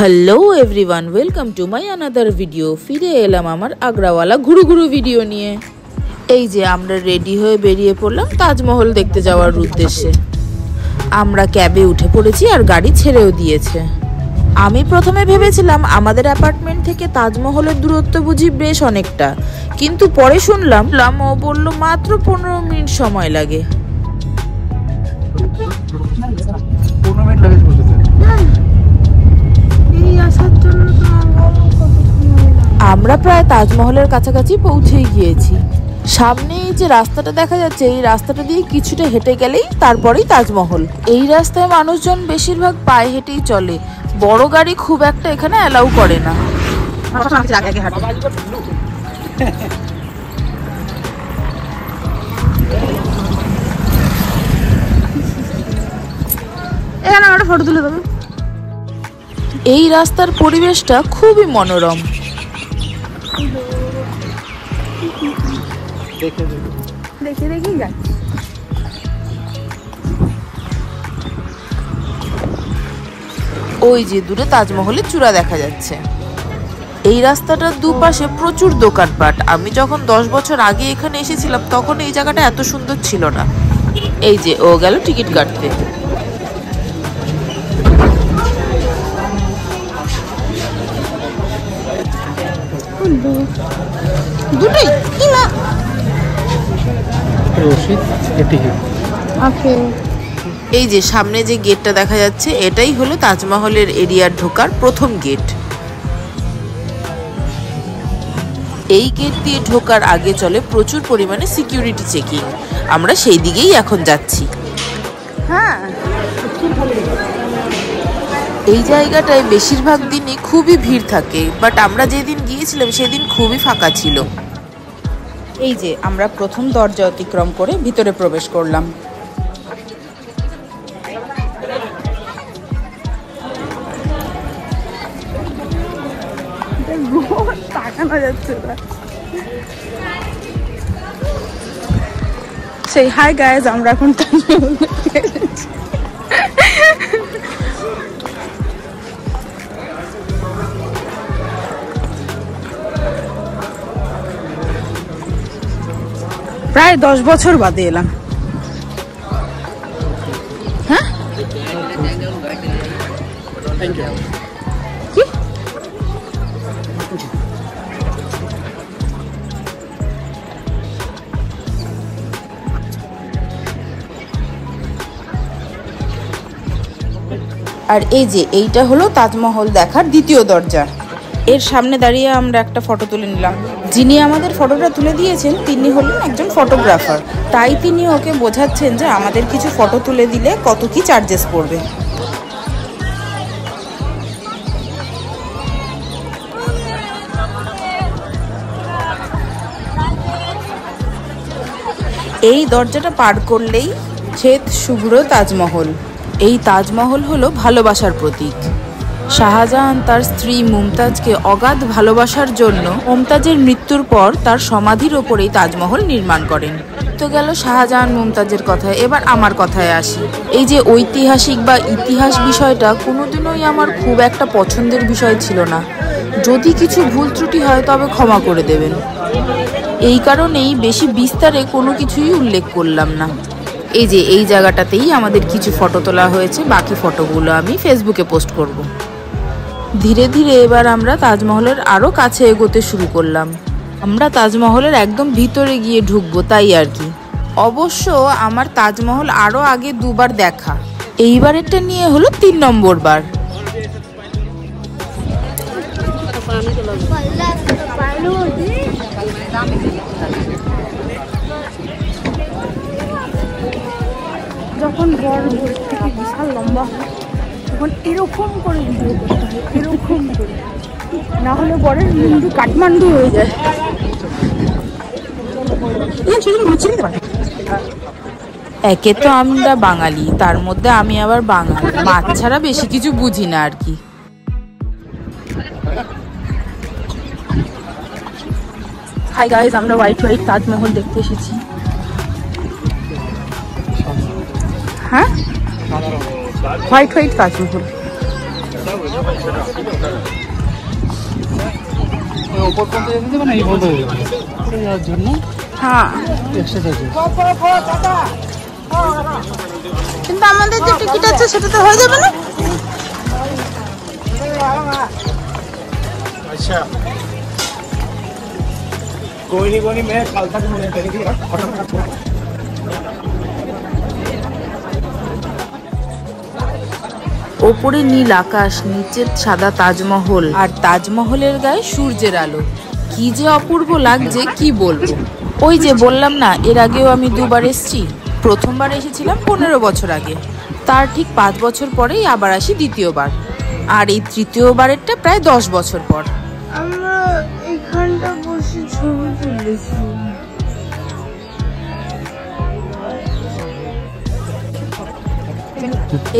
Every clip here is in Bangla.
Hello everyone, welcome to my another video. ফিরে এলাম আমার আগ্রাওয়ালা ঘুরু ঘুরু ভিডিও নিয়ে। এই যে আমরা রেডি হয়ে বেরিয়ে পড়লাম তাজমহল দেখতে যাওয়ার উদ্দেশ্যে। আমরা ক্যাবে উঠে পড়েছি আর গাড়ি ছেড়েও দিয়েছে। আমি প্রথমে ভেবেছিলাম আমাদের অ্যাপার্টমেন্ট থেকে তাজমহলের দূরত্ব বুঝি বেশ অনেকটা, কিন্তু পরে শুনলাম ও বলল মাত্র 15 মিনিট সময় লাগে। আমরা প্রায় তাজমহলের কাছাকাছি পৌঁছেই গিয়েছি। সামনেই যে রাস্তাটা দেখা যাচ্ছে, এই রাস্তাটা দিয়ে কিছুটা হেঁটে গেলেই তারপরেই তাজমহল। এই রাস্তায় মানুষজন বেশিরভাগ পায়ে হেঁটেই চলে, বড় গাড়ি খুব একটা এখানে অ্যালাউ করে না। এখানে একটা ফটো তুলে দেবে। এই রাস্তার পরিবেশটা খুবই মনোরম। ওই যে দূরে তাজমহলের চূড়া দেখা যাচ্ছে। এই রাস্তাটার দুপাশে প্রচুর দোকানপাট। আমি যখন 10 বছর আগে এখানে এসেছিলাম তখন এই জায়গাটা এত সুন্দর ছিল না। এই যে ও গেল টিকিট কাটতে। দুটোই কি না এই যে সামনে যে গেটটা দেখা যাচ্ছে, এটাই হলো তাজমহলের এরিয়ার ঢোকার প্রথম গেট। এই গেট দিয়ে ঢোকার আগে চলে প্রচুর পরিমাণে সিকিউরিটি চেকিং। আমরা সেই দিকেই এখন যাচ্ছি। হ্যাঁ, এই জায়গাটায় বেশিরভাগ দিনই খুবই ভিড় থাকে, বাট আমরা যেদিন গিয়েছিলাম সেদিন খুবই ফাঁকা ছিল। এই যে আমরা প্রথম দরজা অতিক্রম করে ভিতরে প্রবেশ করলাম। সেই হাই গাইজ, আমরা এখন প্রায় 10 বছর বাদে এলাম। হ্যাঁ, কি আর এই যে এইটা হলো তাজমহল দেখার দ্বিতীয় দরজা। এর সামনে দাঁড়িয়ে আমরা একটা ফটো তুলে নিলাম। যিনি আমাদের ফটোটা তুলে দিয়েছেন তিনি হলেন একজন ফটোগ্রাফার, তাই তিনি ওকে বোঝাচ্ছেন যে আমাদের কিছু ফটো তুলে দিলে কত কি চার্জেস পড়বে। এই দরজাটা পার করলেই শ্বেত শুভ্র তাজমহল। এই তাজমহল হলো ভালোবাসার প্রতীক। শাহজাহান তার স্ত্রী মুমতাজকে অগাধ ভালোবাসার জন্য মুমতাজের মৃত্যুর পর তার সমাধির ওপরেই তাজমহল নির্মাণ করেন। তো গেল শাহজাহান মুমতাজের কথায়, এবার আমার কথায় আসি। এই যে ঐতিহাসিক বা ইতিহাস বিষয়টা কোনোদিনই আমার খুব একটা পছন্দের বিষয় ছিল না। যদি কিছু ভুল ত্রুটি হয় তবে ক্ষমা করে দেবেন। এই কারণেই বেশি বিস্তারে কোনো কিছুই উল্লেখ করলাম না। এই যে এই জায়গাটাতেই আমাদের কিছু ফটো তোলা হয়েছে, বাকি ফটোগুলো আমি ফেসবুকে পোস্ট করব। ধীরে ধীরে এবার আমরা তাজমহলের আরও কাছে এগোতে শুরু করলাম। আমরা তাজমহলের একদম ভিতরে গিয়ে ঢুকবো, তাই আর কি। অবশ্য আমার তাজমহল আরও আগে 2 বার দেখা, এইবারেরটা নিয়ে হলো 3 নম্বর বার। যখন বড় বিশাল লম্বা তখন এরকম করে ভিডিও করতে হয়, এরকম করে, না হলে বরের মুন্ডু কাঠমান্ডু হয়ে যায়। একে তো আমরা বাঙালি, তার মধ্যে আমি আবার বাঙালি, মাছ ছাড়া বেশি কিছু বুঝি না আর কি। হাই গাইজ, আমরা হোয়াইট তাজমহল দেখতে এসেছি। হ্যাঁ, হোয়াইট তাজমহল। হ্যাঁ, কিন্তু আমাদের যে টিকিট আছে সেটা তো হয়ে যাবে না। अच्छा कोई नहीं मैं कल तक मुझे करेगी ওপরে নীল আকাশ, নিচে সাদা তাজমহল, আর তাজমহলের গায়ে সূর্যের আলো। কি যে অপূর্ব লাগছে কি বলবো। ওই যে বললাম না, এর আগেও আমি দুবার এসেছি। প্রথমবার এসেছিলাম 15 বছর আগে, তার ঠিক 5 বছর পরেই আবার আসি দ্বিতীয়বার, আর এই তৃতীয়বারেরটা প্রায় 10 বছর পর। আমরা এখানটা বসে ছবি তুলেছি।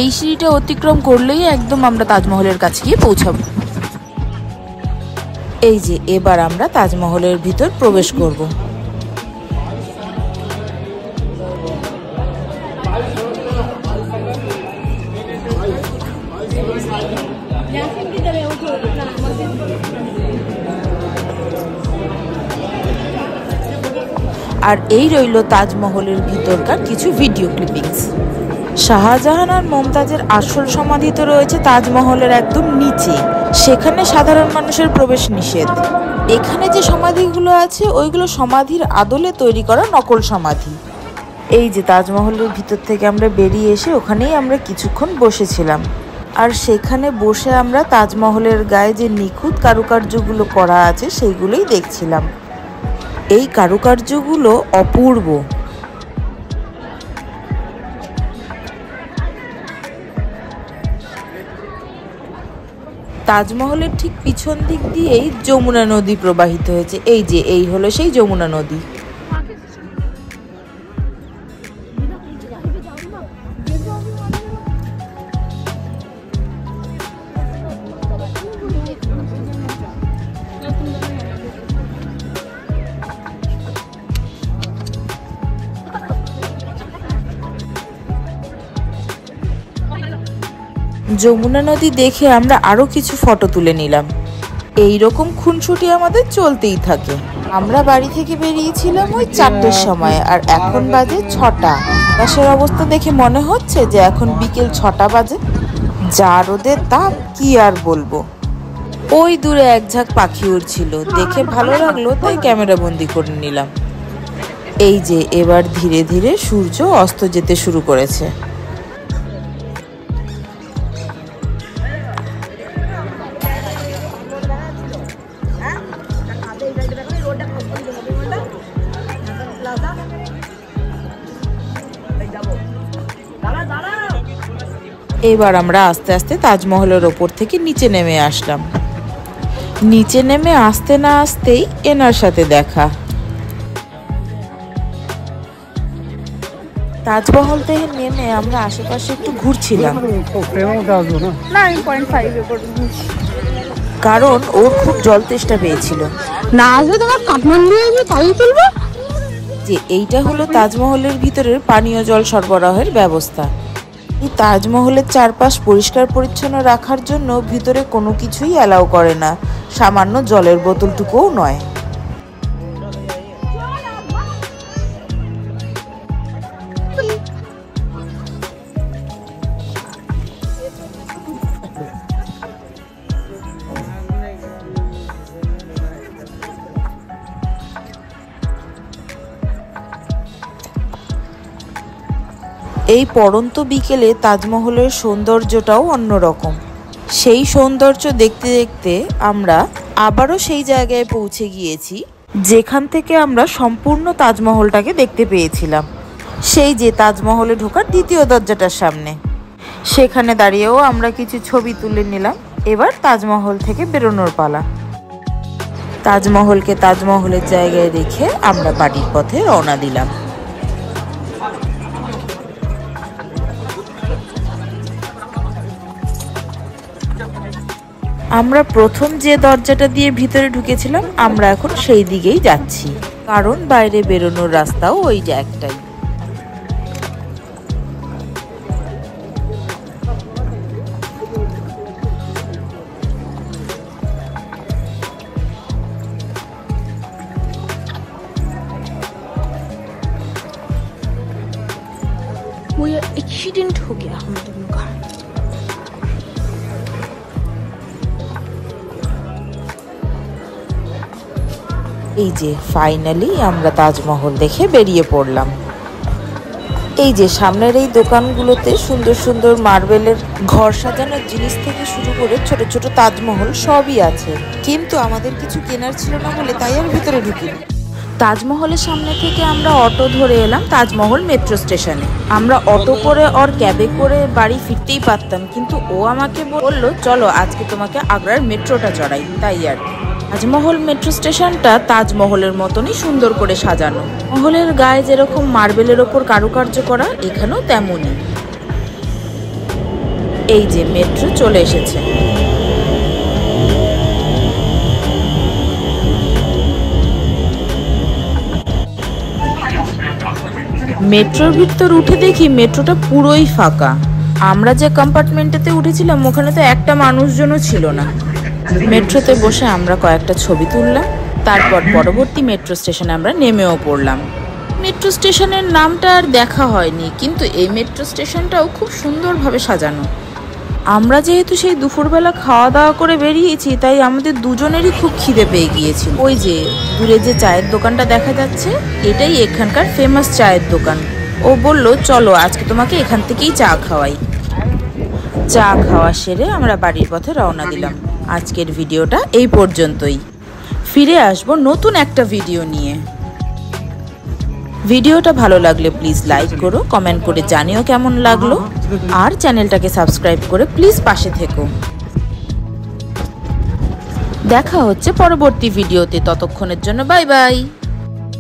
এই সিঁড়িটা অতিক্রম করলেই একদম আমরা তাজমহলের কাছে গিয়ে পৌঁছাবো। এই যে এবার আমরা তাজমহলের ভিতর প্রবেশ করব। আর এই রইল তাজমহলের ভিতরকার কিছু ভিডিও ক্লিপিংস। শাহজাহান আর মমতাজের আসল সমাধি তো রয়েছে তাজমহলের একদম নিচে, সেখানে সাধারণ মানুষের প্রবেশ নিষেধ। এখানে যে সমাধিগুলো আছে ওইগুলো সমাধির আদলে তৈরি করা নকল সমাধি। এই যে তাজমহলের ভিতর থেকে আমরা বেরিয়ে এসে ওখানেই আমরা কিছুক্ষণ বসেছিলাম, আর সেখানে বসে আমরা তাজমহলের গায়ে যে নিখুঁত কারুকার্যগুলো করা আছে সেইগুলোই দেখছিলাম। এই কারুকার্যগুলো অপূর্ব। তাজমহলের ঠিক পিছন দিক দিয়েই যমুনা নদী প্রবাহিত হয়েছে। এই যে এই হলো সেই যমুনা নদী। যমুনা নদী দেখে আমরা আরো কিছু ফটো তুলে নিলাম। এই রকম খুনসুটি আমাদের চলতেই থাকে। আমরা বাড়ি থেকে বেরিয়েছিলাম ওই 4টের সময়, আর এখন বাজে 6টা। আকাশের অবস্থা দেখে মনে হচ্ছে যে এখন বিকেল 6টা বাজে। যা রোদের তাপ কি আর বলবো। ওই দূরে এক ঝাঁক পাখি উড়ছিল, দেখে ভালো লাগলো তাই ক্যামেরা বন্দি করে নিলাম। এই যে এবার ধীরে ধীরে সূর্য অস্ত যেতে শুরু করেছে। এবার আমরা আস্তে আস্তে তাজমহলের ওপর থেকে নিচে নেমে আসলাম। নিচে নেমে আসতে না আসতেই এনার সাথে দেখা। তাজমহল থেকে নেমে আমরা আশেপাশে একটু ঘুরছিলাম, কারণ ওর খুব জল তেষ্টা পেয়েছিল। না আসলে তোমার কাঠমান্ডু তাই তুলবো। যে এইটা হলো তাজমহলের ভিতরের পানীয় জল সরবরাহের ব্যবস্থা। এই তাজমহলের চারপাশ পরিষ্কার পরিচ্ছন্ন রাখার জন্য ভিতরে কোনো কিছুই অ্যালাউ করে না, সামান্য জলের বোতলটুকুও নয়। এই পড়ন্ত বিকেলে তাজমহলের সৌন্দর্যটাও অন্যরকম। সেই সৌন্দর্য দেখতে দেখতে আমরা আবারও সেই জায়গায় পৌঁছে গিয়েছি যেখান থেকে আমরা সম্পূর্ণ তাজমহলটাকে দেখতে পেয়েছিলাম। সেই যে তাজমহলে ঢোকার দ্বিতীয় দরজাটার সামনে, সেখানে দাঁড়িয়েও আমরা কিছু ছবি তুলে নিলাম। এবার তাজমহল থেকে বেরোনোর পালা। তাজমহলকে তাজমহলের জায়গায় রেখে আমরা বাড়ির পথে রওনা দিলাম। আমরা প্রথম যে দরজাটা দিয়ে ভিতরে ঢুকেছিলাম আমরা এখন সেই দিকেই যাচ্ছি, কারণ বাইরে বেরোনোর রাস্তাও ওইটা একটাই। एक्सीडेंट हो गया हम दोनों का। এই যে ফাইনালি আমরা তাজমহল দেখে বেরিয়ে পড়লাম। এই যে সামনের এই দোকানগুলোতে সুন্দর সুন্দর মার্বেলের ঘর সাজানোর জিনিস থেকে শুরু করে ছোট ছোট তাজমহল সবই আছে, কিন্তু আমাদের কিছু কেনার ছিল না বলে তাই আর ভিতরে ঢুকিনি। তাজমহলের সামনে থেকে আমরা অটো ধরে এলাম তাজমহল মেট্রো স্টেশনে। আমরা অটো করে আর ক্যাবে করে বাড়ি ফিরতেই পারতাম, কিন্তু ও আমাকে বললো চলো আজকে তোমাকে আগ্রার মেট্রোটা চড়াই, তাই আর। তাজমহল মেট্রো স্টেশনটা তাজমহলের মতনই সুন্দর করে সাজানো। মহলের গায়ে যেরকম মার্বেলের ওপর কারুকার্য করা, এখানেও তেমনই। এই যে মেট্রো চলে এসেছে। মেট্রোর ভিতর উঠে দেখি মেট্রোটা পুরোই ফাঁকা। আমরা যে কম্পার্টমেন্টেতে উঠেছিলাম ওখানে তো একটা মানুষজনও ছিল না। মেট্রোতে বসে আমরা কয়েকটা ছবি তুললাম, তারপর পরবর্তী মেট্রো স্টেশনে আমরা নেমেও পড়লাম। মেট্রো স্টেশনের নামটা আর দেখা হয়নি, কিন্তু এই মেট্রো স্টেশনটাও খুব সুন্দরভাবে সাজানো। আমরা যেহেতু সেই দুপুরবেলা খাওয়া দাওয়া করে বেরিয়েছি, তাই আমাদের দুজনেরই খুব খিদে পেয়ে গিয়েছিল। ওই যে দূরে যে চায়ের দোকানটা দেখা যাচ্ছে, এটাই এখানকার ফেমাস চায়ের দোকান। ও বলল চলো আজকে তোমাকে এখান থেকেই চা খাওয়াই। চা খাওয়া সেরে আমরা বাড়ির পথে রওনা দিলাম। আজকের ভিডিওটা এই পর্যন্তই। ফিরে আসবো নতুন একটা ভিডিও নিয়ে। ভিডিওটা ভালো লাগলে প্লিজ লাইক করো, কমেন্ট করে জানিও কেমন লাগলো, আর চ্যানেলটাকে সাবস্ক্রাইব করে প্লিজ পাশে থেকো। দেখা হচ্ছে পরবর্তী ভিডিওতে, ততক্ষণের জন্য বাই বাই।